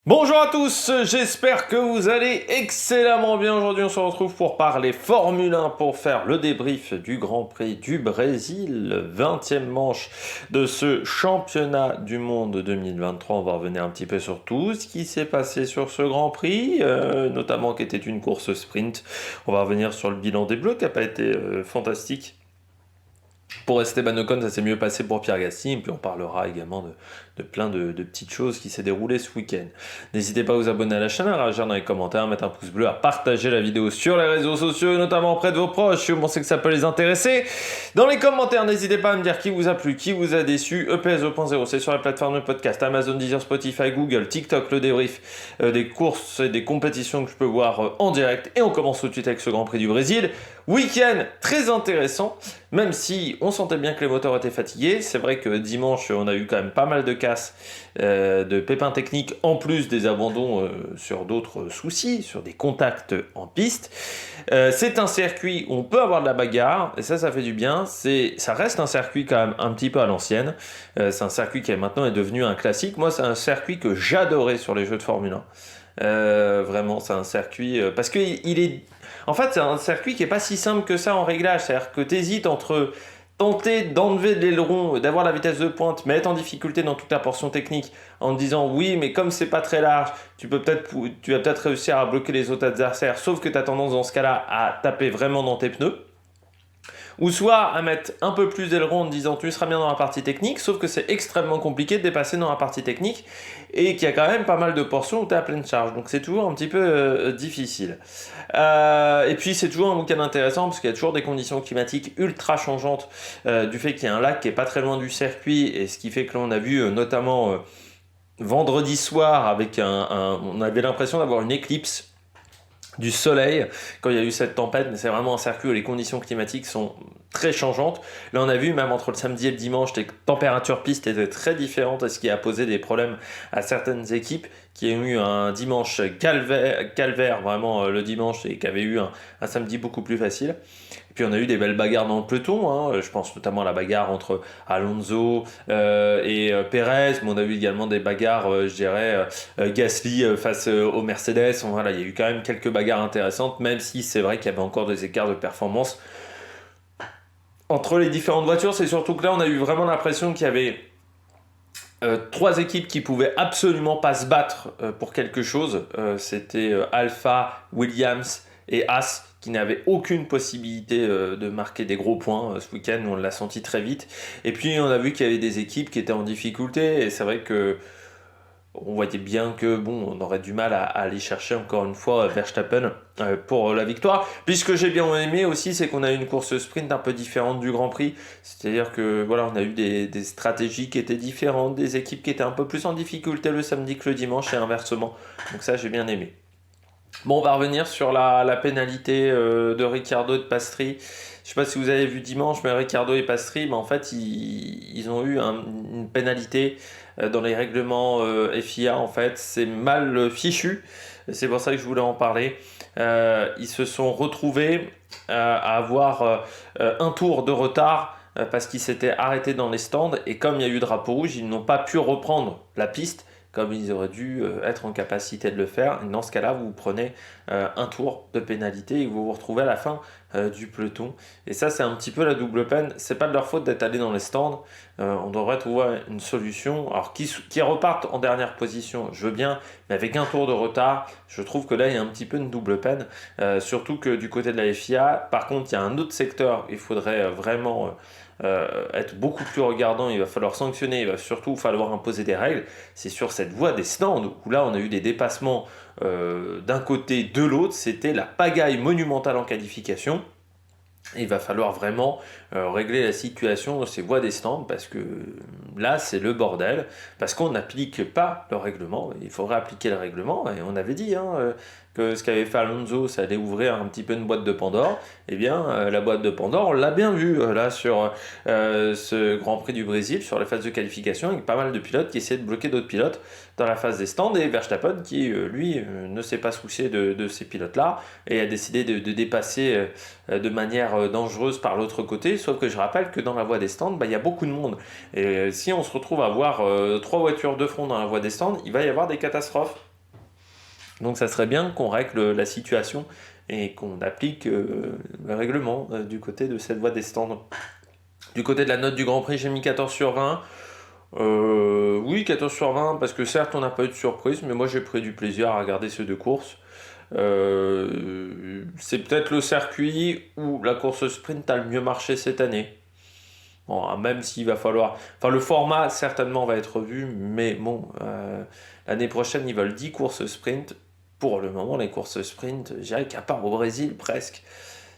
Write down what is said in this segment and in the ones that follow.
Bonjour à tous, j'espère que vous allez excellemment bien. Aujourd'hui, on se retrouve pour parler Formule 1, pour faire le débrief du Grand Prix du Brésil, 20e manche de ce championnat du monde 2023. On va revenir un petit peu sur tout ce qui s'est passé sur ce Grand Prix, notamment qui était une course sprint. On va revenir sur le bilan des Bleus qui n'a pas été fantastique. Pour Esteban Ocon, ça s'est mieux passé pour Pierre Gasly, et puis on parlera également de plein de petites choses qui s'est déroulées ce week-end. N'hésitez pas à vous abonner à la chaîne, à réagir dans les commentaires, à mettre un pouce bleu, à partager la vidéo sur les réseaux sociaux, notamment auprès de vos proches, si vous pensez que ça peut les intéresser. Dans les commentaires, n'hésitez pas à me dire qui vous a plu, qui vous a déçu. EPS 2.0, c'est sur la plateforme de podcast, Amazon, Deezer, Spotify, Google, TikTok, le débrief des courses et des compétitions que je peux voir en direct. Et on commence tout de suite avec ce Grand Prix du Brésil. Week-end très intéressant, même si on sentait bien que les moteurs étaient fatigués. C'est vrai que dimanche, on a eu quand même pas mal de casses, de pépins techniques, en plus des abandons sur d'autres soucis, sur des contacts en piste. C'est un circuit où on peut avoir de la bagarre, et ça fait du bien. Ça reste un circuit quand même un petit peu à l'ancienne. C'est un circuit qui maintenant est devenu un classique. Moi, c'est un circuit que j'adorais sur les jeux de Formule 1. Vraiment, c'est un circuit... parce qu'il est... En fait, c'est un circuit qui n'est pas si simple que ça en réglage. C'est-à-dire que tu hésites entre tenter d'enlever de l'aileron, d'avoir la vitesse de pointe, mais être en difficulté dans toute la portion technique, en te disant oui, mais comme c'est pas très large, tu vas peut-être réussir à bloquer les autres adversaires, sauf que tu as tendance dans ce cas-là à taper vraiment dans tes pneus. Ou soit à mettre un peu plus d'aileron en te disant tu seras bien dans la partie technique, sauf que c'est extrêmement compliqué de dépasser dans la partie technique et qu'il y a quand même pas mal de portions où tu es à pleine charge. Donc c'est toujours un petit peu difficile. Et puis c'est toujours un week-end intéressant parce qu'il y a toujours des conditions climatiques ultra changeantes du fait qu'il y a un lac qui est pas très loin du circuit, et ce qui fait que l'on a vu notamment vendredi soir on avait l'impression d'avoir une éclipse du soleil quand il y a eu cette tempête, mais c'est vraiment un circuit où les conditions climatiques sont très changeantes. Là, on a vu, même entre le samedi et le dimanche, les températures piste étaient très différentes, ce qui a posé des problèmes à certaines équipes qui ont eu un dimanche calvaire vraiment le dimanche, et qui avaient eu un samedi beaucoup plus facile. Et puis on a eu des belles bagarres dans le peloton, hein. Je pense notamment à la bagarre entre Alonso et Perez, mais on a eu également des bagarres, Gasly face au Mercedes. Voilà, il y a eu quand même quelques bagarres intéressantes, même si c'est vrai qu'il y avait encore des écarts de performance entre les différentes voitures. C'est surtout que là, on a eu vraiment l'impression qu'il y avait trois équipes qui pouvaient absolument pas se battre pour quelque chose. C'était Alpha, Williams et Haas, qui n'avaient aucune possibilité de marquer des gros points ce week-end. On l'a senti très vite. Et puis on a vu qu'il y avait des équipes qui étaient en difficulté, et c'est vrai que on voyait bien que on aurait du mal à aller chercher encore une fois Verstappen pour la victoire. Puis ce que j'ai bien aimé aussi, c'est qu'on a eu une course sprint un peu différente du Grand Prix. C'est-à-dire que voilà, on a eu des stratégies qui étaient différentes, des équipes qui étaient un peu plus en difficulté le samedi que le dimanche, et inversement. Donc ça, j'ai bien aimé. Bon, on va revenir sur la pénalité de Ricciardo et de Piastri. Je ne sais pas si vous avez vu dimanche, mais Ricciardo et Piastri, en fait, ils ont eu une pénalité dans les règlements FIA. En fait, c'est mal fichu. C'est pour ça que je voulais en parler. Ils se sont retrouvés à avoir un tour de retard parce qu'ils s'étaient arrêtés dans les stands. Et comme il y a eu drapeau rouge, ils n'ont pas pu reprendre la piste comme ils auraient dû être en capacité de le faire. Et dans ce cas-là, vous prenez un tour de pénalité et vous vous retrouvez à la fin du peloton. Et ça, c'est un petit peu la double peine. C'est pas de leur faute d'être allé dans les stands. On devrait trouver une solution. Alors, qui repartent en dernière position, je veux bien, mais avec un tour de retard, je trouve que là, il y a un petit peu une double peine. Surtout que du côté de la FIA, par contre, il y a un autre secteur. Il faudrait vraiment être beaucoup plus regardant. Il va falloir sanctionner. Il va surtout falloir imposer des règles. C'est sur cette voie des stands où là, on a eu des dépassements d'un côté, de l'autre. C'était la pagaille monumentale en qualification. Et il va falloir vraiment régler la situation de ces voies des stands, parce que là c'est le bordel, parce qu'on n'applique pas le règlement. Il faudrait appliquer le règlement, et on avait dit que ce qu'avait fait Alonso, ça allait ouvrir un petit peu une boîte de Pandore. Eh bien la boîte de Pandore, on l'a bien vu là sur ce Grand Prix du Brésil, sur les phases de qualification, avec pas mal de pilotes qui essaient de bloquer d'autres pilotes dans la phase des stands, et Verstappen qui lui ne s'est pas soucié de ces pilotes là et a décidé de dépasser de manière dangereuse par l'autre côté. Sauf que je rappelle que dans la voie des stands, il y a beaucoup de monde, et si on se retrouve à avoir trois voitures de front dans la voie des stands, il va y avoir des catastrophes. Donc ça serait bien qu'on règle la situation et qu'on applique le règlement du côté de cette voie des stands. Du côté de la note du Grand Prix, j'ai mis 14 sur 20. Oui, 14 sur 20, parce que certes, on n'a pas eu de surprise, mais moi j'ai pris du plaisir à regarder ces deux courses. C'est peut-être le circuit où la course sprint a le mieux marché cette année. Bon, même s'il va falloir... Enfin, le format, certainement, va être revu, mais bon, l'année prochaine, ils veulent 10 courses sprint. Pour le moment, les courses sprint, je dirais qu'à part au Brésil, presque.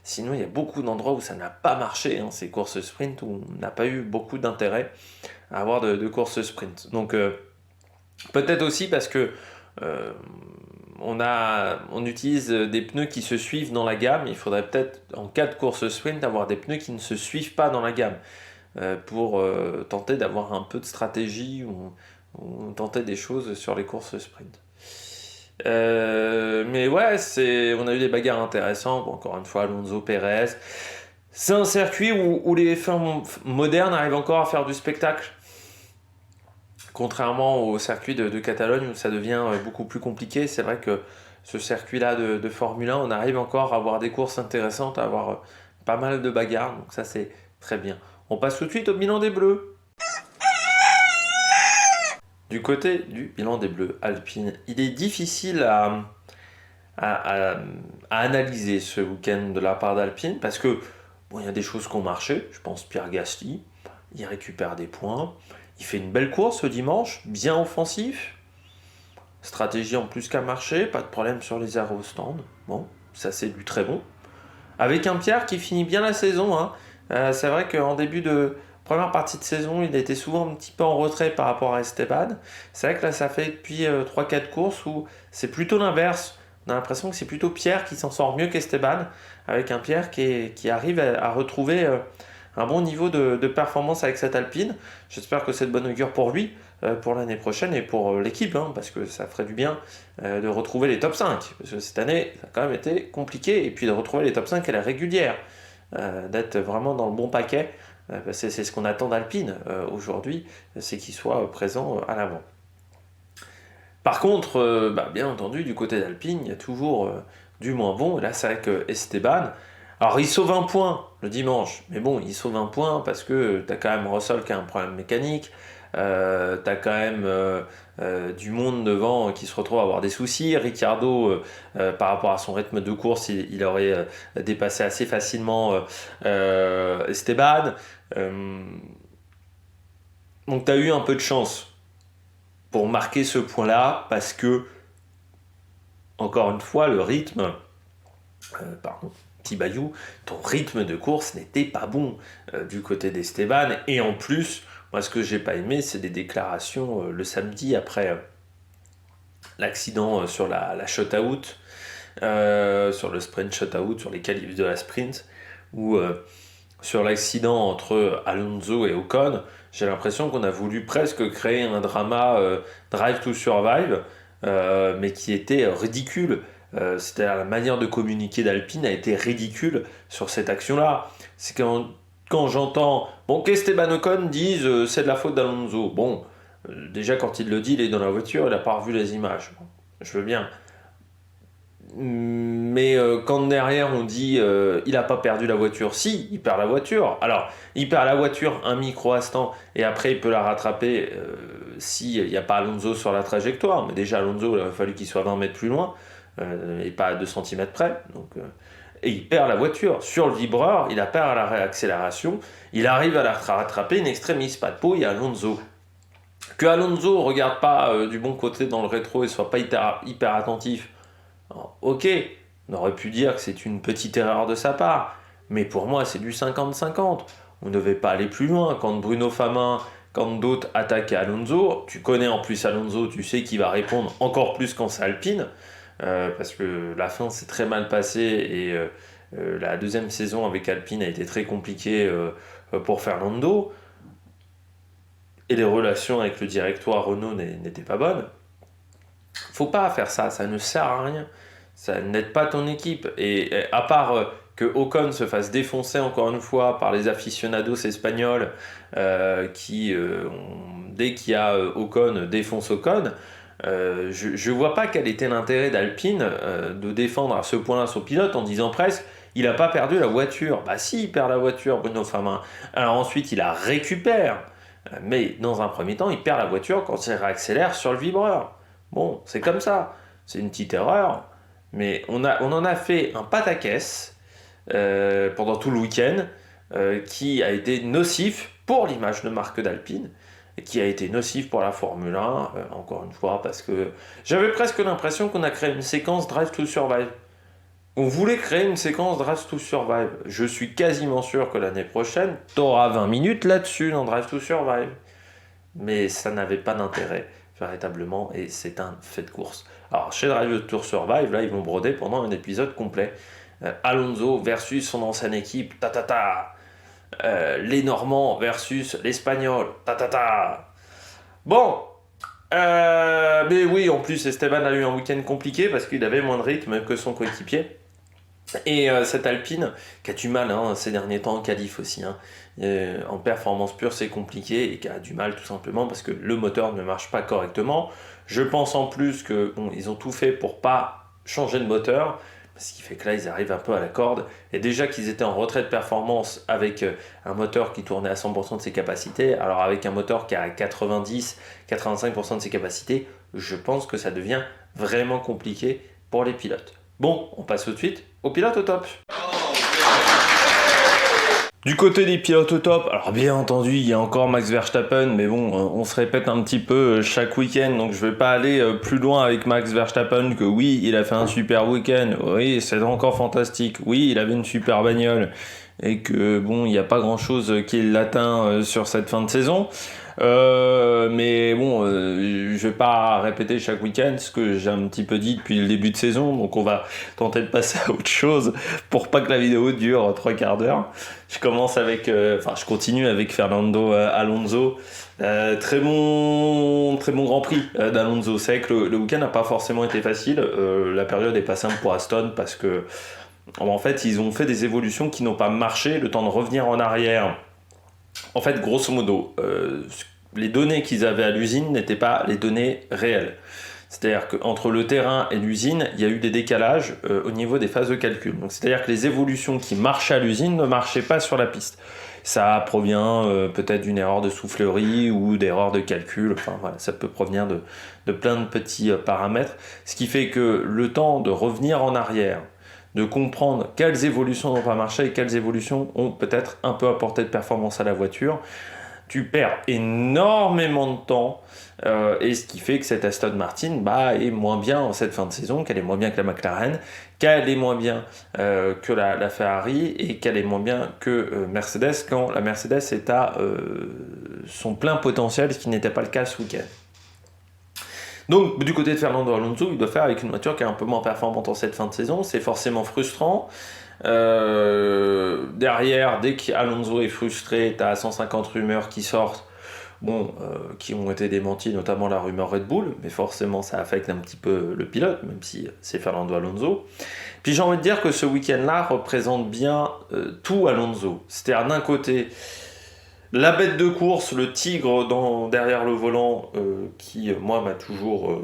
Sinon, il y a beaucoup d'endroits où ça n'a pas marché, hein, ces courses sprint, où on n'a pas eu beaucoup d'intérêt à avoir de courses sprint. Donc, peut-être aussi parce que on utilise des pneus qui se suivent dans la gamme. Il faudrait peut-être, en cas de course sprint, avoir des pneus qui ne se suivent pas dans la gamme pour tenter d'avoir un peu de stratégie ou tenter des choses sur les courses sprint. Mais ouais, on a eu des bagarres intéressantes. Bon, encore une fois, Alonso, Pérez. C'est un circuit où les F1 modernes arrivent encore à faire du spectacle. Contrairement au circuit de Catalogne où ça devient beaucoup plus compliqué. C'est vrai que ce circuit-là de Formule 1, on arrive encore à avoir des courses intéressantes, à avoir pas mal de bagarres. Donc ça, c'est très bien. On passe tout de suite au bilan des Bleus. Du côté du bilan des Bleus Alpine, il est difficile à analyser ce week-end de la part d'Alpine parce que bon, il y a des choses qui ont marché. Je pense Pierre Gasly, il récupère des points. Il fait une belle course ce dimanche, bien offensif. Stratégie en plus qu'à marché, pas de problème sur les arrêts au stand. Bon, ça c'est du très bon. Avec un Pierre qui finit bien la saison. Hein. C'est vrai qu'en début de première partie de saison, il était souvent un petit peu en retrait par rapport à Esteban. C'est vrai que là, ça fait depuis 3-4 courses où c'est plutôt l'inverse. On a l'impression que c'est plutôt Pierre qui s'en sort mieux qu'Esteban, avec un Pierre qui arrive à retrouver un bon niveau de performance avec cette Alpine. J'espère que c'est de bonne augure pour lui, pour l'année prochaine et pour l'équipe, hein, parce que ça ferait du bien de retrouver les top 5. Parce que cette année, ça a quand même été compliqué, et puis de retrouver les top 5 à la régulière, d'être vraiment dans le bon paquet. C'est ce qu'on attend d'Alpine aujourd'hui, c'est qu'il soit présent à l'avant. Par contre, bien entendu, du côté d'Alpine, il y a toujours du moins bon. Et là, c'est vrai que Esteban, alors il sauve un point le dimanche, mais bon, il sauve un point parce que tu as quand même Russell qui a un problème mécanique, tu as quand même du monde devant qui se retrouve à avoir des soucis. Ricciardo, par rapport à son rythme de course, il aurait dépassé assez facilement Esteban. Donc tu as eu un peu de chance pour marquer ce point-là, parce que, encore une fois, le rythme, petit Bayou, ton rythme de course n'était pas bon du côté d'Esteban, et en plus, moi ce que j'ai pas aimé, c'est des déclarations le samedi après l'accident sur la shutout, sur le sprint shutout, sur les qualifs de la sprint, où sur l'accident entre Alonso et Ocon, j'ai l'impression qu'on a voulu presque créer un drama Drive to Survive, mais qui était ridicule. C'est-à-dire la manière de communiquer d'Alpine a été ridicule sur cette action-là. C'est quand j'entends qu'Esteban Ocon dise c'est de la faute d'Alonso. Bon, déjà quand il le dit, il est dans la voiture, il n'a pas revu les images. Bon, je veux bien. Mais quand derrière on dit il a pas perdu la voiture, si, il perd la voiture. Alors, il perd la voiture un micro-instant et après il peut la rattraper s'il n'y a pas Alonso sur la trajectoire. Mais déjà, Alonso, il aurait fallu qu'il soit 20 mètres plus loin et pas à 2 cm près. Donc, et il perd la voiture. Sur le vibreur, il a perd à la réaccélération. Il arrive à la rattraper in extremis, pas de peau, il y a Alonso. Que Alonso ne regarde pas du bon côté dans le rétro et soit pas hyper attentif. Alors, ok, on aurait pu dire que c'est une petite erreur de sa part, mais pour moi c'est du 50-50. On ne devait pas aller plus loin. Quand Bruno Famin, quand d'autres attaquent Alonso, tu connais en plus Alonso, tu sais qu'il va répondre encore plus quand c'est Alpine, parce que la fin s'est très mal passée et la deuxième saison avec Alpine a été très compliquée pour Fernando, et les relations avec le directoire Renault n'étaient pas bonnes. Faut pas faire ça, ça ne sert à rien. Ça n'aide pas ton équipe. Et à part que Ocon se fasse défoncer encore une fois par les aficionados espagnols qui, dès qu'il y a Ocon, défonce Ocon, Je vois pas quel était l'intérêt d'Alpine de défendre à ce point-là son pilote en disant presque il n'a pas perdu la voiture. Bah si, il perd la voiture, Bruno Famin. Alors ensuite, il la récupère. Mais dans un premier temps, il perd la voiture quand il réaccélère sur le vibreur. Bon, c'est comme ça. C'est une petite erreur. Mais on en a fait un pataquès pendant tout le week-end qui a été nocif pour l'image de marque d'Alpine et qui a été nocif pour la Formule 1, encore une fois, parce que j'avais presque l'impression qu'on a créé une séquence Drive to Survive. On voulait créer une séquence Drive to Survive. Je suis quasiment sûr que l'année prochaine, t'auras 20 minutes là-dessus dans Drive to Survive. Mais ça n'avait pas d'intérêt, véritablement, et c'est un fait de course. Alors, chez Drive to Survive, là, ils vont broder pendant un épisode complet. Alonso versus son ancienne équipe, les Normands versus l'Espagnol, Bon, mais oui, en plus, Esteban a eu un week-end compliqué parce qu'il avait moins de rythme que son coéquipier. Et cette Alpine, qui a du mal ces derniers temps en qualif aussi, en performance pure c'est compliqué, et qui a du mal tout simplement parce que le moteur ne marche pas correctement. Je pense en plus que ils ont tout fait pour pas changer de moteur, ce qui fait que là ils arrivent un peu à la corde, et déjà qu'ils étaient en retrait de performance avec un moteur qui tournait à 100% de ses capacités, alors avec un moteur qui a 90-85% de ses capacités, je pense que ça devient vraiment compliqué pour les pilotes. Bon, on passe tout de suite aux pilotes au top. Du côté des pilotes au top, alors bien entendu, il y a encore Max Verstappen, mais bon, on se répète un petit peu chaque week-end, donc je vais pas aller plus loin avec Max Verstappen que oui, il a fait un super week-end, oui, c'est encore fantastique, oui, il avait une super bagnole, et que bon, il n'y a pas grand-chose qui l'atteint sur cette fin de saison. Mais bon, je vais pas répéter chaque week-end ce que j'ai un petit peu dit depuis le début de saison, donc on va tenter de passer à autre chose pour pas que la vidéo dure 3/4 d'heure. Je continue avec Fernando Alonso. Très bon Grand Prix d'Alonso. C'est vrai que le week-end n'a pas forcément été facile. La période est pas simple pour Aston parce que en fait ils ont fait des évolutions qui n'ont pas marché, le temps de revenir en arrière. En fait, grosso modo, les données qu'ils avaient à l'usine n'étaient pas les données réelles. C'est-à-dire qu'entre le terrain et l'usine, il y a eu des décalages au niveau des phases de calcul. Donc, c'est-à-dire que les évolutions qui marchaient à l'usine ne marchaient pas sur la piste. Ça provient peut-être d'une erreur de soufflerie ou d'erreur de calcul. Enfin, voilà, ça peut provenir de plein de petits paramètres. Ce qui fait que le temps de revenir en arrière, de comprendre quelles évolutions n'ont pas marché et quelles évolutions ont peut-être un peu apporté de performance à la voiture, tu perds énormément de temps, et ce qui fait que cette Aston Martin est moins bien en cette fin de saison, qu'elle est moins bien que la McLaren, qu'elle est moins bien que la Ferrari, et qu'elle est moins bien que Mercedes, quand la Mercedes est à son plein potentiel, ce qui n'était pas le cas ce week-end. Donc, du côté de Fernando Alonso, il doit faire avec une voiture qui est un peu moins performante en cette fin de saison. C'est forcément frustrant. Derrière, dès qu'Alonso est frustré, tu as 150 rumeurs qui sortent, qui ont été démenties, notamment la rumeur Red Bull, mais forcément ça affecte un petit peu le pilote, même si c'est Fernando Alonso. Puis j'ai envie de dire que ce week-end-là représente bien tout Alonso. C'est-à-dire d'un côté, la bête de course, le tigre derrière le volant, qui moi m'a toujours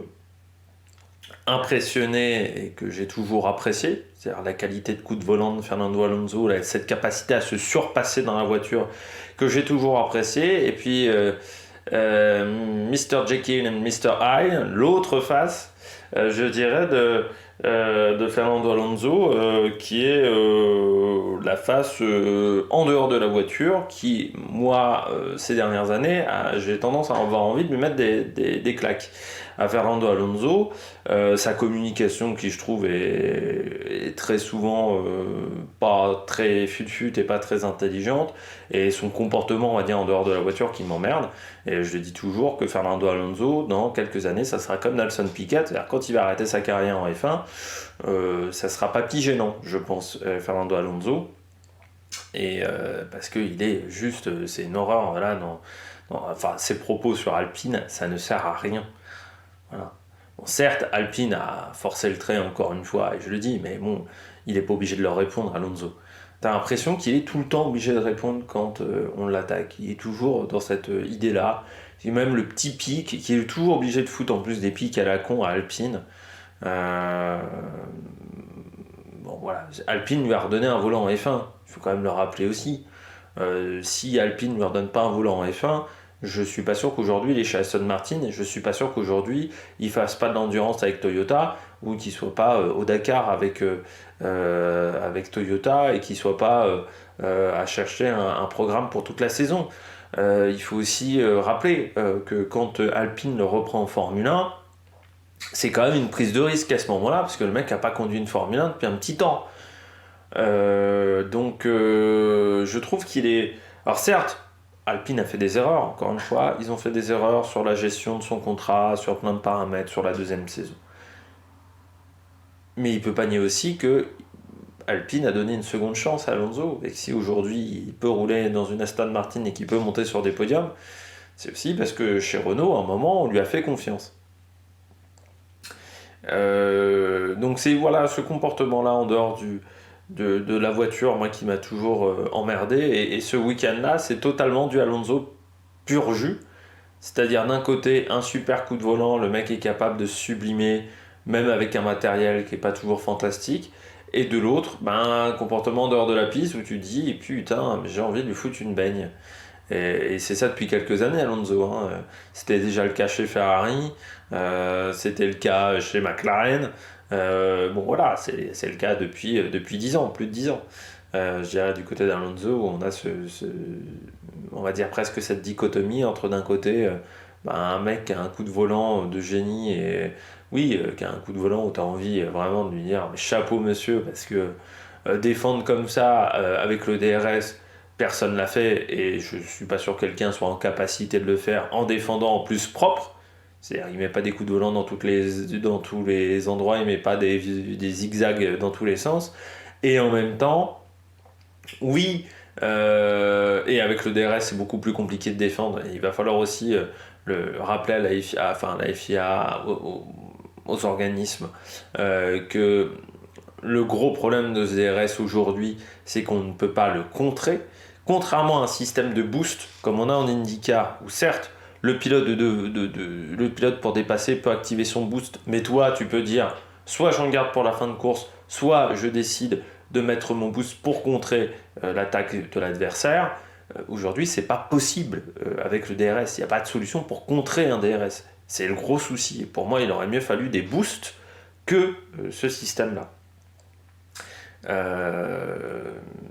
impressionné et que j'ai toujours apprécié, c'est-à-dire la qualité de coup de volant de Fernando Alonso, cette capacité à se surpasser dans la voiture que j'ai toujours apprécié. Et puis Mr. Jekyll et Mr. Hyde, l'autre face, je dirais, de Fernando Alonso, qui est la face en dehors de la voiture, qui, moi, ces dernières années, j'ai tendance à avoir envie de lui mettre des claques à Fernando Alonso. Sa communication, qui je trouve est très souvent pas très fut et pas très intelligente, et son comportement, on va dire, en dehors de la voiture, qui m'emmerde. Et je le dis toujours que Fernando Alonso, dans quelques années, ça sera comme Nelson Piquet, c'est-à-dire quand il va arrêter sa carrière en F1, ça sera pas plus gênant, je pense, Fernando Alonso. Et parce qu'il est juste, c'est une horreur, voilà, ses propos sur Alpine, ça ne sert à rien. Voilà. Bon, certes, Alpine a forcé le trait encore une fois, et je le dis, mais bon, il n'est pas obligé de leur répondre, Alonso. t'as l'impression qu'il est tout le temps obligé de répondre quand on l'attaque. Il est toujours dans cette idée-là. Et même le petit pic, qui est toujours obligé de foutre en plus des pics à la con à Alpine. Euh, Bon voilà, Alpine lui a redonné un volant en F1, il faut quand même le rappeler aussi. Si Alpine ne lui redonne pas un volant en F1, je suis pas sûr qu'aujourd'hui il est chez Aston Martin et je suis pas sûr qu'aujourd'hui il fasse pas de l'endurance avec Toyota ou qu'il soit pas au Dakar avec Toyota et qu'il soit pas à chercher un programme pour toute la saison. Il faut aussi rappeler que quand Alpine le reprend en Formule 1, c'est quand même une prise de risque à ce moment-là, parce que le mec n'a pas conduit une Formule 1 depuis un petit temps. Je trouve qu'il est... Alors certes, Alpine a fait des erreurs, encore une fois, ils ont fait des erreurs sur la gestion de son contrat, sur plein de paramètres, sur la deuxième saison. Mais il peut pas nier aussi que Alpine a donné une seconde chance à Alonso, et que si aujourd'hui il peut rouler dans une Aston Martin et qu'il peut monter sur des podiums, c'est aussi parce que chez Renault, à un moment, on lui a fait confiance. Donc c'est voilà ce comportement-là en dehors de la voiture, moi qui m'a toujours emmerdé. Et ce week-end-là, c'est totalement du Alonso pur jus. C'est-à-dire d'un côté, un super coup de volant, le mec est capable de se sublimer, même avec un matériel qui n'est pas toujours fantastique. Et de l'autre, ben, un comportement en dehors de la piste où tu te dis, putain, j'ai envie de lui foutre une baigne. Et c'est ça depuis quelques années, Alonso. Hein. C'était déjà le cas chez Ferrari, c'était le cas chez McLaren. Bon voilà, c'est le cas depuis 10 ans, plus de 10 ans. Je dirais du côté d'Alonso, où on a on va dire presque cette dichotomie entre d'un côté un mec qui a un coup de volant de génie et oui, qui a un coup de volant où tu as envie vraiment de lui dire chapeau monsieur, parce que défendre comme ça avec le DRS, personne l'a fait et je suis pas sûr que quelqu'un soit en capacité de le faire en défendant en plus propre. C'est-à-dire il met pas des coups de volant dans tous les endroits, il met pas des zigzags dans tous les sens. Et en même temps, oui, et avec le DRS c'est beaucoup plus compliqué de défendre. Et il va falloir aussi le rappeler à la FIA, enfin à la FIA, aux organismes, que le gros problème de ce DRS aujourd'hui, c'est qu'on ne peut pas le contrer. Contrairement à un système de boost, comme on a en IndyCar, où certes, le pilote pour dépasser peut activer son boost, mais toi, tu peux dire, soit j'en garde pour la fin de course, soit je décide de mettre mon boost pour contrer l'attaque de l'adversaire. Aujourd'hui, c'est pas possible avec le DRS. Il n'y a pas de solution pour contrer un DRS. C'est le gros souci. Pour moi, il aurait mieux fallu des boosts que ce système-là.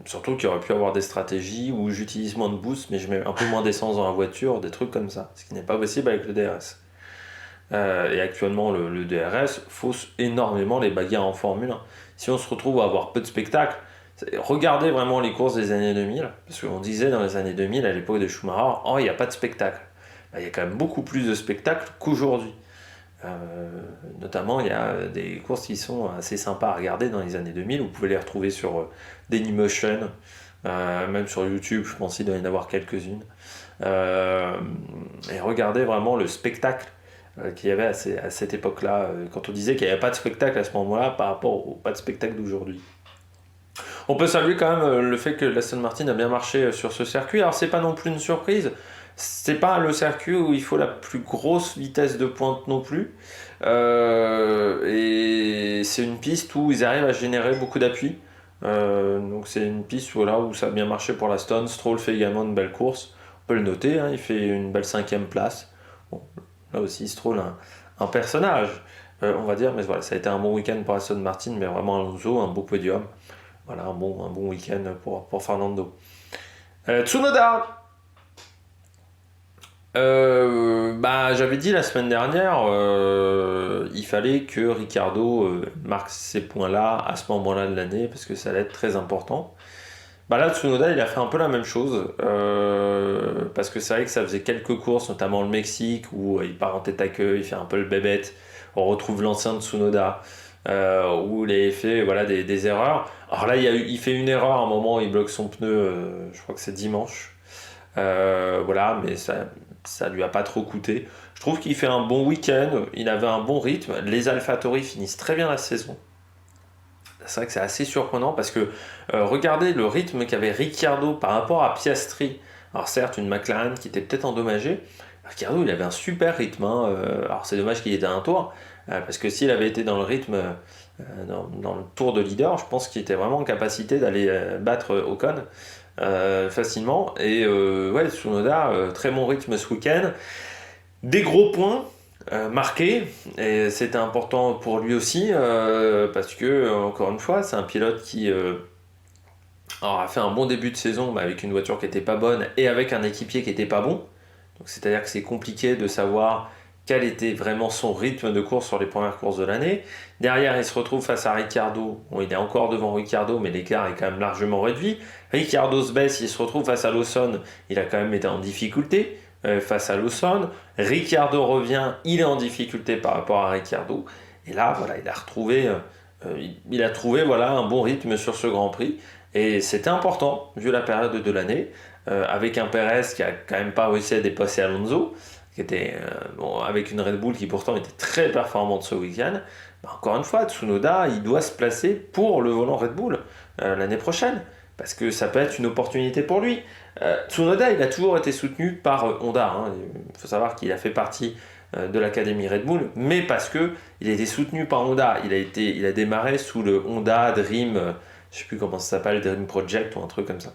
Surtout qu'il aurait pu avoir des stratégies où j'utilise moins de boost mais je mets un peu moins d'essence dans la voiture, des trucs comme ça, ce qui n'est pas possible avec le DRS. Et actuellement le DRS fausse énormément les bagarres en Formule 1. Si on se retrouve à avoir peu de spectacles, regardez vraiment les courses des années 2000, parce qu'on disait dans les années 2000 à l'époque de Schumacher, oh il n'y a pas de spectacle. Il y a quand même beaucoup plus de spectacles qu'aujourd'hui. Notamment, il y a des courses qui sont assez sympas à regarder dans les années 2000. Vous pouvez les retrouver sur Dailymotion, même sur YouTube, je pense qu'il doit y en avoir quelques-unes. Et regardez vraiment le spectacle qu'il y avait à cette époque-là, quand on disait qu'il n'y avait pas de spectacle à ce moment-là par rapport au pas de spectacle d'aujourd'hui. On peut saluer quand même le fait que l'Aston Martin a bien marché sur ce circuit. Alors, c'est pas non plus une surprise. C'est pas le circuit où il faut la plus grosse vitesse de pointe non plus. Et c'est une piste où ils arrivent à générer beaucoup d'appui. Donc c'est une piste où ça a bien marché pour l'Aston. Stroll fait également une belle course. On peut le noter, hein, il fait une belle 5e place. Bon, là aussi, Stroll, un personnage, on va dire. Mais voilà, ça a été un bon week-end pour Aston Martin, mais vraiment Alonso, un beau podium. Voilà, un bon week-end pour Fernando. Tsunoda, j'avais dit la semaine dernière, il fallait que Ricciardo marque ces points-là à ce moment-là de l'année, parce que ça allait être très important. Là, Tsunoda, il a fait un peu la même chose, parce que c'est vrai que ça faisait quelques courses, notamment le Mexique, où il part en tête à queue, il fait un peu le bébête, on retrouve l'ancien Tsunoda, où il avait fait des erreurs. Alors là, il fait une erreur à un moment où il bloque son pneu, je crois que c'est dimanche. Mais ça lui a pas trop coûté. Je trouve qu'il fait un bon week-end, il avait un bon rythme. Les AlphaTauri finissent très bien la saison. C'est vrai que c'est assez surprenant parce que regardez le rythme qu'avait Ricciardo par rapport à Piastri. Alors certes, une McLaren qui était peut-être endommagée. Ricciardo, il avait un super rythme, hein. Alors c'est dommage qu'il était à un tour, parce que s'il avait été dans le rythme, dans le tour de leader, je pense qu'il était vraiment en capacité d'aller battre Ocon facilement. Et ouais, Tsunoda, très bon rythme ce week-end. Des gros points marqués, et c'était important pour lui aussi, parce que, encore une fois, c'est un pilote qui a fait un bon début de saison, mais avec une voiture qui n'était pas bonne et avec un équipier qui n'était pas bon. Donc, c'est-à-dire que c'est compliqué de savoir quel était vraiment son rythme de course sur les premières courses de l'année. Derrière, il se retrouve face à Ricciardo. Bon, il est encore devant Ricciardo, mais l'écart est quand même largement réduit. Ricciardo se baisse, il se retrouve face à Lawson. Il a quand même été en difficulté face à Lawson. Ricciardo revient, il est en difficulté par rapport à Ricciardo. Et là, voilà, il a trouvé voilà, un bon rythme sur ce Grand Prix. Et c'était important, vu la période de l'année, avec un Perez qui a quand même pas réussi à dépasser Alonso, qui était avec une Red Bull qui pourtant était très performante ce week-end. Encore une fois, Tsunoda, il doit se placer pour le volant Red Bull l'année prochaine, parce que ça peut être une opportunité pour lui. Tsunoda, il a toujours été soutenu par Honda. Hein. Il faut savoir qu'il a fait partie de l'académie Red Bull, mais parce que il a été soutenu par Honda. Il a démarré sous le Honda Dream, je sais plus comment ça s'appelle, Dream Project ou un truc comme ça.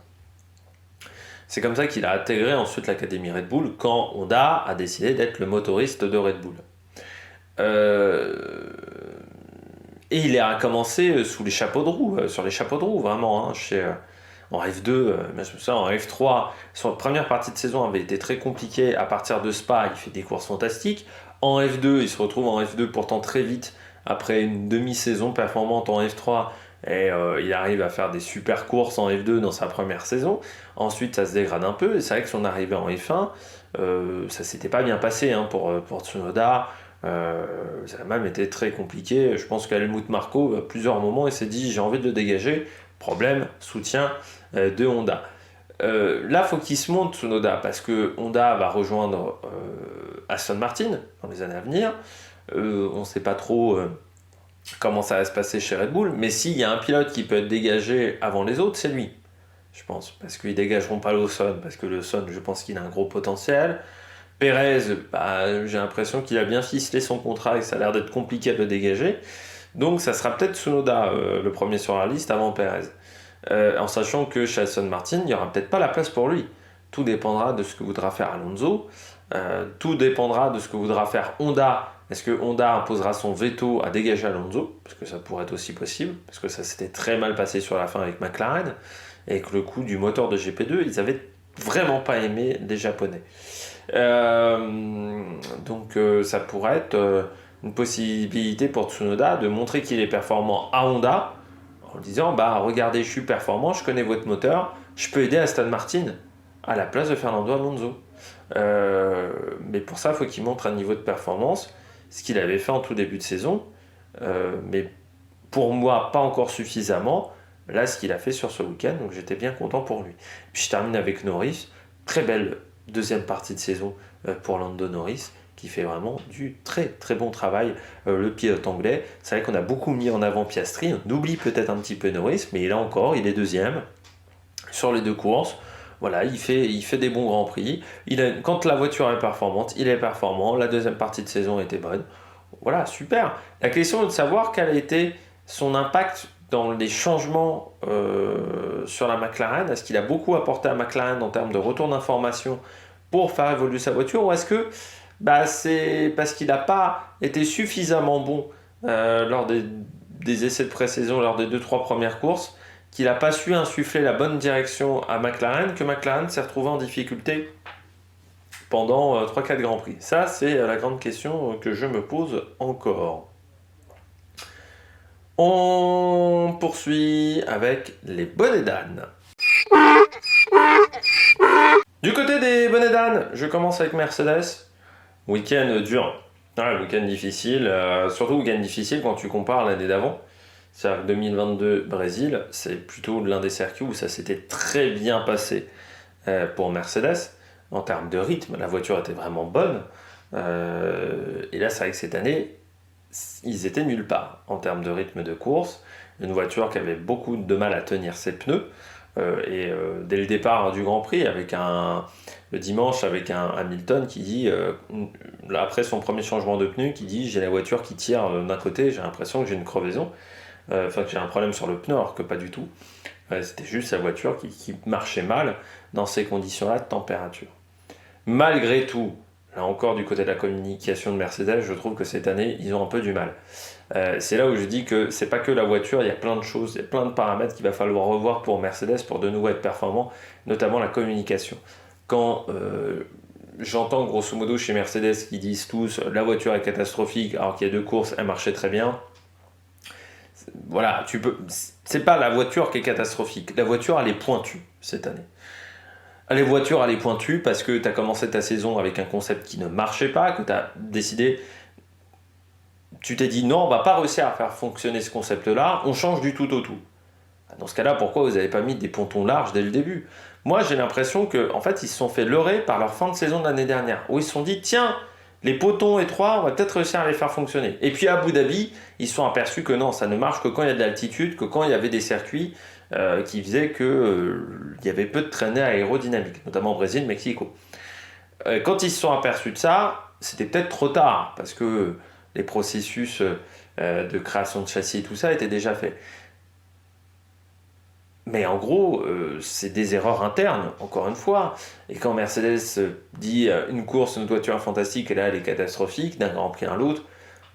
C'est comme ça qu'il a intégré ensuite l'académie Red Bull quand Honda a décidé d'être le motoriste de Red Bull. Et il a commencé sous les chapeaux de roue, sur les chapeaux de roue, vraiment, hein, en F2, mais ça, en F3. Son première partie de saison avait été très compliquée. À partir de Spa, il fait des courses fantastiques. En F2, il se retrouve en F2 pourtant très vite, après une demi-saison performante en F3. Et il arrive à faire des super courses en F2 dans sa première saison. Ensuite, ça se dégrade un peu. Et c'est vrai que son arrivée en F1, ça s'était pas bien passé hein, pour Tsunoda. Ça a même été très compliqué. Je pense qu'Helmut Marko, à plusieurs moments, il s'est dit j'ai envie de le dégager. Problème, soutien de Honda. Là, il faut qu'il se monte Tsunoda parce que Honda va rejoindre Aston Martin dans les années à venir. On ne sait pas trop comment ça va se passer chez Red Bull, mais s'il y a un pilote qui peut être dégagé avant les autres, c'est lui, je pense, parce qu'ils dégageront pas Lawson, parce que Lawson, je pense qu'il a un gros potentiel. Perez, j'ai l'impression qu'il a bien ficelé son contrat et ça a l'air d'être compliqué de le dégager. Donc ça sera peut-être Tsunoda le premier sur la liste avant Perez. En sachant que chez Aston Martin, il n'y aura peut-être pas la place pour lui. Tout dépendra de ce que voudra faire Alonso. Tout dépendra de ce que voudra faire Honda. Est-ce que Honda imposera son veto à dégager Alonso? Parce que ça pourrait être aussi possible. Parce que ça s'était très mal passé sur la fin avec McLaren. Et avec le coup du moteur de GP2, ils avaient vraiment pas aimé les Japonais. Donc ça pourrait être une possibilité pour Tsunoda de montrer qu'il est performant à Honda en disant regardez, je suis performant, je connais votre moteur, je peux aider Aston Martin à la place de Fernando Alonso. Mais pour ça, il faut qu'il montre un niveau de performance, ce qu'il avait fait en tout début de saison, mais pour moi, pas encore suffisamment. Là, ce qu'il a fait sur ce week-end, donc j'étais bien content pour lui. Puis je termine avec Norris, très belle deuxième partie de saison pour Lando Norris, qui fait vraiment du très très bon travail, le pilote anglais. C'est vrai qu'on a beaucoup mis en avant Piastri, on oublie peut-être un petit peu Norris, mais là encore, il est deuxième sur les deux courses. Voilà, il fait des bons grands prix. Quand la voiture est performante, il est performant. La deuxième partie de saison était bonne. Voilà, super. La question est de savoir quel a été son impact dans les changements sur la McLaren. Est-ce qu'il a beaucoup apporté à McLaren en termes de retour d'information pour faire évoluer sa voiture, ou est-ce que c'est parce qu'il n'a pas été suffisamment bon lors des essais de pré-saison, lors des 2-3 premières courses, qu'il n'a pas su insuffler la bonne direction à McLaren, que McLaren s'est retrouvé en difficulté pendant 3-4 Grands Prix. Ça, c'est la grande question que je me pose encore. On poursuit avec les bonnets d'âne. Du côté des bonnets d'âne, je commence avec Mercedes. Week-end dur. Week-end difficile. Surtout week-end difficile quand tu compares l'année d'avant. C'est-à-dire que 2022 Brésil, c'est plutôt l'un des circuits où ça s'était très bien passé pour Mercedes. En termes de rythme, la voiture était vraiment bonne. Et là, c'est vrai que cette année, ils étaient nulle part en termes de rythme de course. Une voiture qui avait beaucoup de mal à tenir ses pneus. Dès le départ du Grand Prix, le dimanche, avec un Hamilton qui dit, après son premier changement de pneu, qui dit j'ai la voiture qui tire d'un côté, j'ai l'impression que j'ai une crevaison, que j'ai un problème sur le pneu, alors que pas du tout. C'était juste la voiture qui marchait mal dans ces conditions-là de température. Malgré tout, là encore du côté de la communication de Mercedes, je trouve que cette année, ils ont un peu du mal. C'est là où je dis que c'est pas que la voiture, il y a plein de choses, il y a plein de paramètres qu'il va falloir revoir pour Mercedes pour de nouveau être performant, notamment la communication. Quand j'entends grosso modo chez Mercedes qui disent tous la voiture est catastrophique alors qu'il y a 2 courses, elle marchait très bien. Voilà, c'est pas la voiture qui est catastrophique, la voiture elle est pointue cette année. Les voitures, elle est pointue parce que tu as commencé ta saison avec un concept qui ne marchait pas, que tu as décidé, tu t'es dit non, on va pas réussir à faire fonctionner ce concept-là, on change du tout au tout. Dans ce cas-là, pourquoi vous n'avez pas mis des pontons larges dès le début? Moi, j'ai l'impression qu'en fait, ils se sont fait leurrer par leur fin de saison de l'année dernière, où ils se sont dit, tiens, les pontons étroits, on va peut-être réussir à les faire fonctionner. Et puis à Abu Dhabi, ils se sont aperçus que non, ça ne marche que quand il y a de l'altitude, que quand il y avait des circuits qui faisaient qu'il y avait peu de traînées aérodynamiques, notamment au Brésil, Mexico. Quand ils se sont aperçus de ça, c'était peut-être trop tard, parce que les processus de création de châssis et tout ça étaient déjà faits. Mais en gros, c'est des erreurs internes, encore une fois. Et quand Mercedes dit une course, une voiture fantastique, et là elle est catastrophique, d'un Grand Prix à l'autre,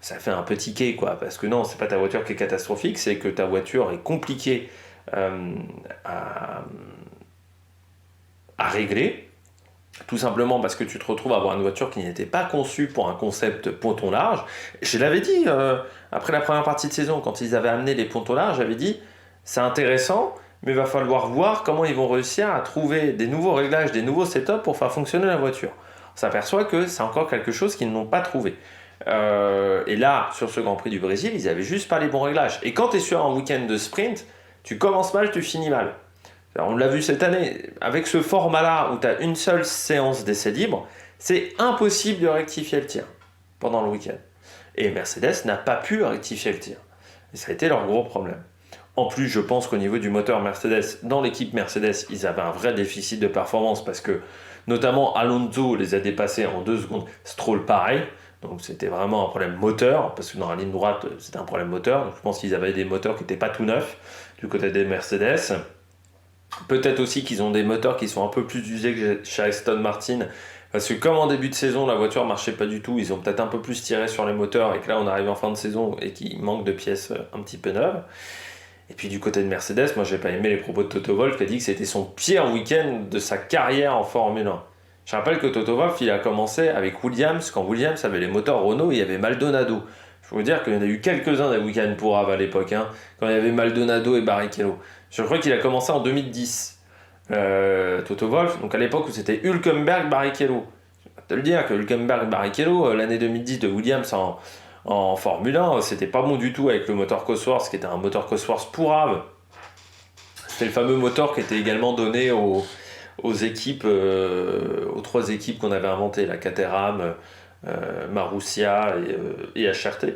ça fait un peu tiquer, quoi. Parce que non, c'est pas ta voiture qui est catastrophique, c'est que ta voiture est compliquée à régler. Tout simplement parce que tu te retrouves à avoir une voiture qui n'était pas conçue pour un concept ponton large. Je l'avais dit après la première partie de saison, quand ils avaient amené les pontons larges, j'avais dit c'est intéressant, mais il va falloir voir comment ils vont réussir à trouver des nouveaux réglages, des nouveaux setups pour faire fonctionner la voiture. On s'aperçoit que c'est encore quelque chose qu'ils n'ont pas trouvé. Et là, sur ce Grand Prix du Brésil, ils n'avaient juste pas les bons réglages. Et quand tu es sur un week-end de sprint, tu commences mal, tu finis mal. Alors, on l'a vu cette année, avec ce format-là où tu as une seule séance d'essai libre, c'est impossible de rectifier le tir pendant le week-end. Et Mercedes n'a pas pu rectifier le tir. Et ça a été leur gros problème. En plus, je pense qu'au niveau du moteur Mercedes, dans l'équipe Mercedes, ils avaient un vrai déficit de performance parce que, notamment, Alonso les a dépassés en 2 secondes. Stroll, pareil. Donc, c'était vraiment un problème moteur parce que dans la ligne droite, c'était un problème moteur. Donc, je pense qu'ils avaient des moteurs qui n'étaient pas tout neufs du côté des Mercedes. Peut-être aussi qu'ils ont des moteurs qui sont un peu plus usés que chez Aston Martin. Parce que comme en début de saison, la voiture ne marchait pas du tout, ils ont peut-être un peu plus tiré sur les moteurs et que là, on arrive en fin de saison et qu'il manque de pièces un petit peu neuves. Et puis du côté de Mercedes, moi j'ai pas aimé les propos de Toto Wolff qui a dit que c'était son pire week-end de sa carrière en Formule 1. Je rappelle que Toto Wolff il a commencé avec Williams, quand Williams avait les moteurs Renault, il y avait Maldonado. Je peux vous dire qu'il y en a eu quelques-uns des week-ends pour Ave à l'époque, quand il y avait Maldonado et Barrichello. Je crois qu'il a commencé en 2010, Toto Wolff, donc à l'époque où c'était Hülkenberg, Barrichello. Je vais te le dire que Hülkenberg, Barrichello, l'année 2010 de Williams en Formule 1, c'était pas bon du tout avec le moteur Cosworth, qui était un moteur Cosworth pour Ave. C'était le fameux moteur qui était également donné aux équipes, aux 3 équipes qu'on avait inventées, la Caterham, Marussia et HRT.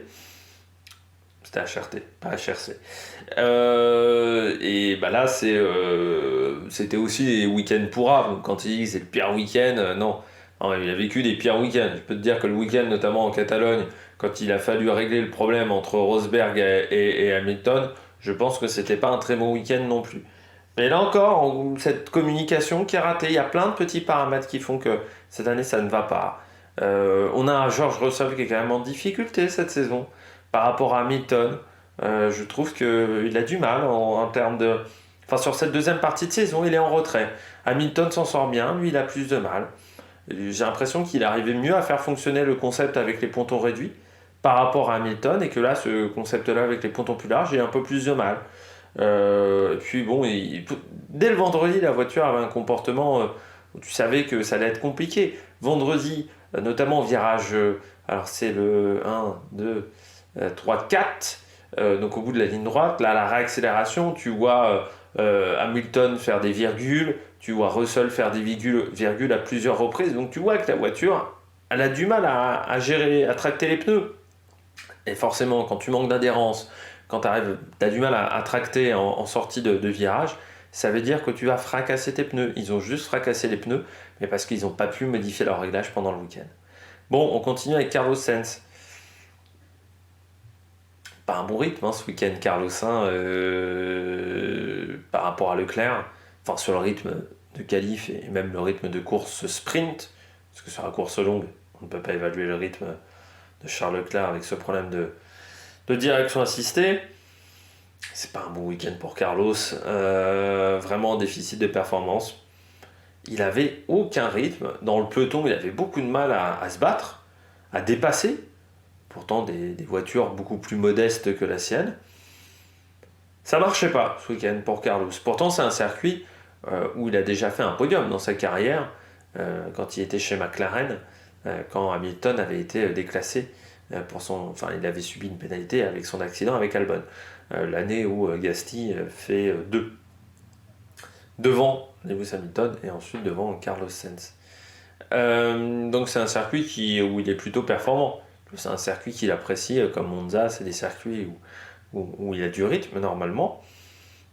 C'était HRT, pas HRC. Et bah là, c'était aussi des week-ends pour Ave. Quand il dit que c'est le pire week-end, non. Il a vécu des pires week-ends. Je peux te dire que le week-end, notamment en Catalogne, quand il a fallu régler le problème entre Rosberg et Hamilton, je pense que c'était pas un très bon week-end non plus. Mais là encore, cette communication qui est ratée, il y a plein de petits paramètres qui font que cette année ça ne va pas. On a un George Russell qui est quand même en difficulté cette saison par rapport à Hamilton. Je trouve qu'il a du mal en termes de... Enfin, sur cette deuxième partie de saison, il est en retrait. Hamilton s'en sort bien, lui il a plus de mal. J'ai l'impression qu'il arrivait mieux à faire fonctionner le concept avec les pontons réduits par rapport à Hamilton, et que là, ce concept-là avec les pontons plus larges, il a un peu plus de mal. Puis bon, dès le vendredi, la voiture avait un comportement où tu savais que ça allait être compliqué. Vendredi, notamment au virage, alors c'est le 1, 2, 3, 4, donc au bout de la ligne droite, là, la réaccélération, tu vois Hamilton faire des virgules, tu vois Russell faire des virgules à plusieurs reprises, donc tu vois que la voiture, elle a du mal à gérer, à tracter les pneus. Et forcément, quand tu manques d'adhérence, quand tu as du mal à tracter en sortie de virage, ça veut dire que tu vas fracasser tes pneus. Ils ont juste fracassé les pneus, mais parce qu'ils n'ont pas pu modifier leur réglage pendant le week-end. Bon, on continue avec Carlos Sainz. Pas un bon rythme ce week-end, Carlos Sainz, par rapport à Leclerc. Enfin, sur le rythme de qualif et même le rythme de course sprint, parce que sur la course longue, on ne peut pas évaluer le rythme de Charles Leclerc avec ce problème de direction assistée. C'est pas un bon week-end pour Carlos, vraiment déficit de performance. Il avait aucun rythme, dans le peloton il avait beaucoup de mal à se battre, à dépasser, pourtant des voitures beaucoup plus modestes que la sienne. Ça marchait pas ce week-end pour Carlos, pourtant c'est un circuit où il a déjà fait un podium dans sa carrière, quand il était chez McLaren, quand Hamilton avait été déclassé il avait subi une pénalité avec son accident avec Albon. L'année où Gasly fait 2 devant Lewis Hamilton et ensuite devant Carlos Sainz. Donc c'est un circuit où il est plutôt performant. C'est un circuit qu'il apprécie, comme Monza, c'est des circuits où il y a du rythme normalement.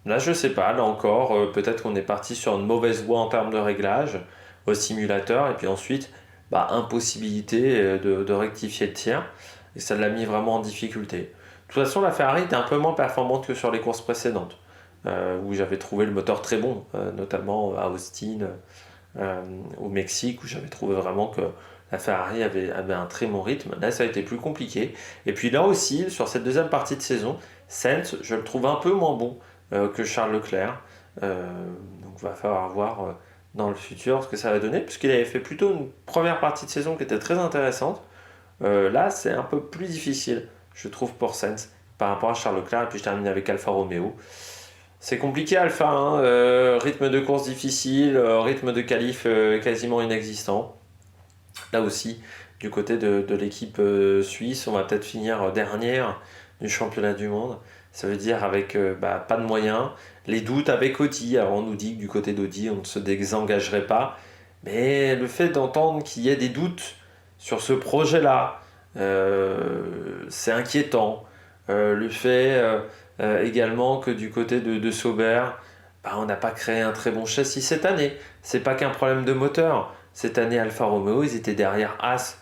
Là je sais pas, là encore, peut-être qu'on est parti sur une mauvaise voie en termes de réglage au simulateur et puis ensuite impossibilité de rectifier le tir et ça l'a mis vraiment en difficulté. De toute façon, la Ferrari était un peu moins performante que sur les courses précédentes, où j'avais trouvé le moteur très bon, notamment à Austin, au Mexique, où j'avais trouvé vraiment que la Ferrari avait un très bon rythme. Là, ça a été plus compliqué. Et puis là aussi, sur cette deuxième partie de saison, Sainz, je le trouve un peu moins bon que Charles Leclerc. Donc, il va falloir voir dans le futur ce que ça va donner, puisqu'il avait fait plutôt une première partie de saison qui était très intéressante. Là, c'est un peu plus difficile, je trouve, pour Sainz par rapport à Charles Leclerc. Et puis je termine avec Alfa Romeo. C'est compliqué Alfa, rythme de course difficile, rythme de qualif quasiment inexistant. Là aussi, du côté de l'équipe suisse, on va peut-être finir dernière du championnat du monde. Ça veut dire avec pas de moyens. Les doutes avec Audi. Alors on nous dit que du côté d'Audi, on ne se désengagerait pas. Mais le fait d'entendre qu'il y ait des doutes sur ce projet-là, c'est inquiétant. Le fait également que du côté de Sauber, on n'a pas créé un très bon châssis cette année. C'est pas qu'un problème de moteur. Cette année, Alfa Romeo, ils étaient derrière Haas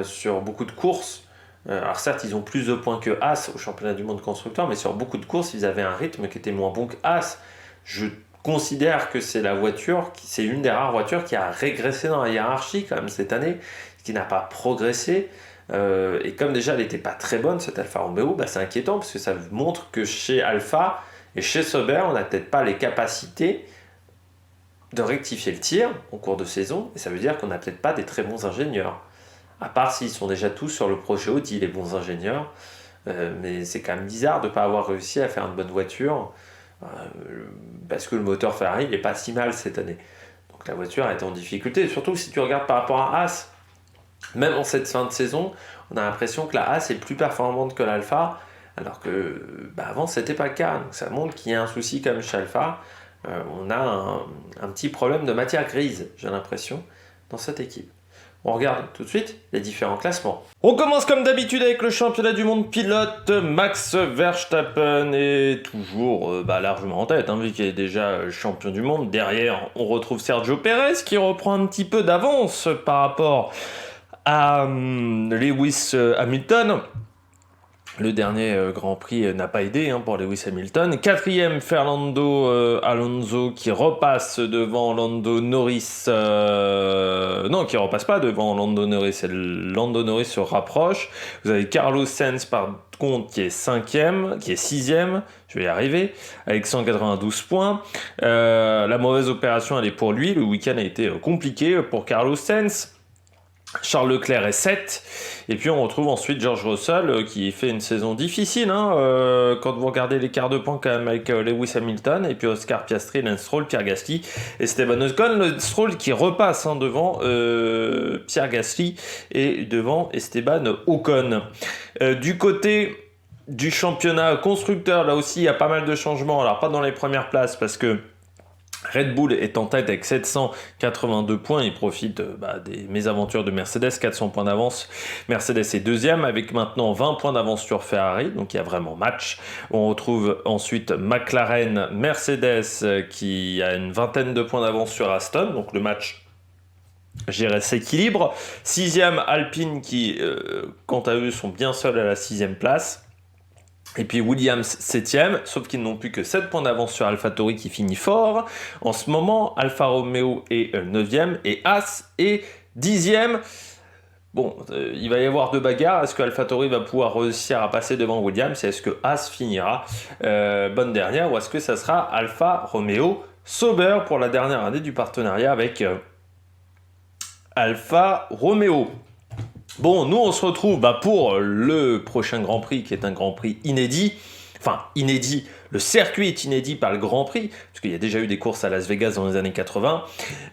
sur beaucoup de courses. Alors certes, ils ont plus de points que Haas au championnat du monde constructeur, mais sur beaucoup de courses, ils avaient un rythme qui était moins bon que Haas. Je considère que c'est c'est une des rares voitures qui a régressé dans la hiérarchie quand même cette année, qui n'a pas progressé. Et comme déjà elle n'était pas très bonne cette Alfa Romeo, c'est inquiétant parce que ça montre que chez Alfa et chez Sauber, on n'a peut-être pas les capacités de rectifier le tir en cours de saison, et ça veut dire qu'on n'a peut-être pas des très bons ingénieurs. À part s'ils sont déjà tous sur le projet Audi, les bons ingénieurs, mais c'est quand même bizarre de ne pas avoir réussi à faire une bonne voiture, parce que le moteur Ferrari n'est pas si mal cette année. Donc la voiture est en difficulté, surtout si tu regardes par rapport à Haas. Même en cette fin de saison, on a l'impression que la Haas est plus performante que l'Alfa, alors que avant c'était pas le cas. Donc ça montre qu'il y a un souci comme chez Alfa. On a un petit problème de matière grise, j'ai l'impression, dans cette équipe. On regarde tout de suite les différents classements. On commence comme d'habitude avec le championnat du monde pilote. Max Verstappen est toujours largement en tête, vu qu'il est déjà champion du monde. Derrière, on retrouve Sergio Pérez qui reprend un petit peu d'avance par rapport à Lewis Hamilton. Le dernier Grand Prix n'a pas aidé pour Lewis Hamilton. Quatrième, Fernando Alonso qui repasse devant Lando Norris. Non, qui repasse pas devant Lando Norris. Lando Norris se rapproche. Vous avez Carlos Sainz par contre qui est sixième. Je vais y arriver. Avec 192 points. La mauvaise opération elle est pour lui. Le week-end a été compliqué pour Carlos Sainz. Charles Leclerc est 7, et puis on retrouve ensuite George Russell qui fait une saison difficile quand vous regardez l'écart de points quand même avec Lewis Hamilton, et puis Oscar Piastri, Lance Stroll, Pierre Gasly et Esteban Ocon. Le Stroll qui repasse devant Pierre Gasly et devant Esteban Ocon. Du côté du championnat constructeur, là aussi il y a pas mal de changements, alors pas dans les premières places parce que Red Bull est en tête avec 782 points, il profite des mésaventures de Mercedes, 400 points d'avance. Mercedes est deuxième avec maintenant 20 points d'avance sur Ferrari, donc il y a vraiment match. On retrouve ensuite McLaren, Mercedes qui a une vingtaine de points d'avance sur Aston, donc le match s'équilibre. Sixième Alpine qui, quant à eux, sont bien seuls à la sixième place. Et puis Williams 7ème, sauf qu'ils n'ont plus que 7 points d'avance sur AlphaTauri qui finit fort. En ce moment, Alfa Romeo est 9ème et As est 10ème. Bon, il va y avoir deux bagarres. Est-ce que AlphaTauri va pouvoir réussir à passer devant Williams et est-ce que As finira bonne dernière ou est-ce que ça sera Alfa Romeo Sauber pour la dernière année du partenariat avec Alfa Romeo? Bon, nous on se retrouve pour le prochain Grand Prix qui est un Grand Prix inédit. Enfin, inédit, le circuit est inédit par le Grand Prix, parce qu'il y a déjà eu des courses à Las Vegas dans les années 80.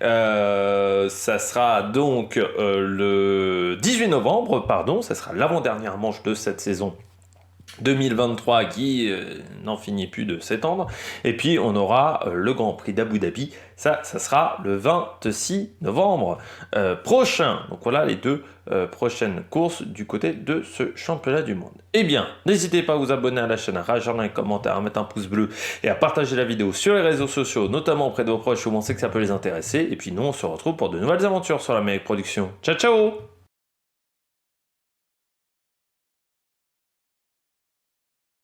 Ça sera donc le 18 novembre, ça sera l'avant-dernière manche de cette saison 2023 qui n'en finit plus de s'étendre. Et puis on aura le Grand Prix d'Abu Dhabi, ça sera le 26 novembre prochain. Donc voilà les deux prochaines courses du côté de ce championnat du monde. Eh bien, n'hésitez pas à vous abonner à la chaîne, à réagir dans les commentaires, à mettre un pouce bleu et à partager la vidéo sur les réseaux sociaux, notamment auprès de vos proches où on sait que ça peut les intéresser. Et puis nous on se retrouve pour de nouvelles aventures sur la Meilleure Production. Ciao ciao!